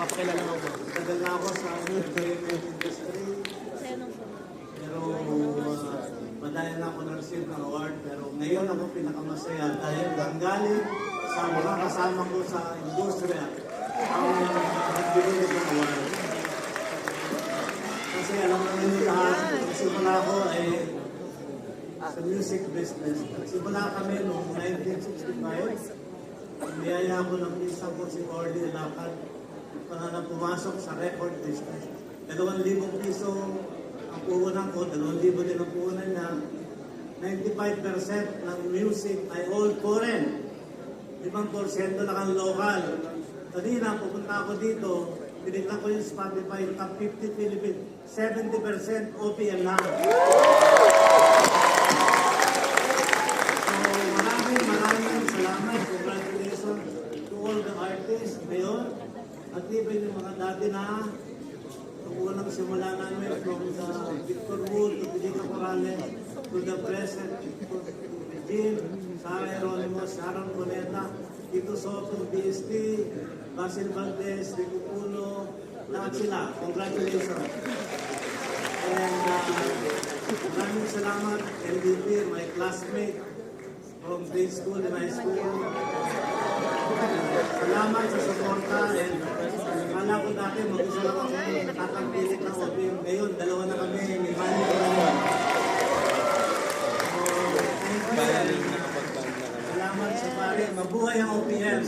Pakilala mo po. Tagal na ako sa entertainment industry. Pero madaya na ako na-receive ng award. Pero ngayon ako pinakamasaya dahil nanggaling sa mga kasama ko sa industriya ang nagbibigay ng award. Kasi alam naman nyo lahat, nagsimula ako sa music business. Nagsimula kami noong 1965. Niyaya ako ng isang ko si Orly Lakad na pumasok sa record business. 2,000 piso ang puhunan ko, 2,000 din ang puhunan niya. 95% ng music ay all foreign. 5% lang ang local. Kanina, pupunta ako dito, pinignan ko yung Spotify, yung top 50 Philippines, 70% OPM lang. So, maraming salamat. Congratulations to all the artists ngayon. At even yung mga dati na unang simula namin from the Victor Wood to Federico Corrales to the present, to Jim, Sarah Heronimo, Sharon Cuneta, Tito Soto, BST, Basil Valdez, Rico Puno, lahat sila. Congratulations. And maraming salamat, LDP, my classmate from grade school and high school. Salamat sa suporta and akala ko dati mag-isa lang ako nakakagpilit ng OPM. Ngayon, dalawa na kami, may mali ko lang. So, thank you. Salamat sa pare. Mabuhay ang OPM.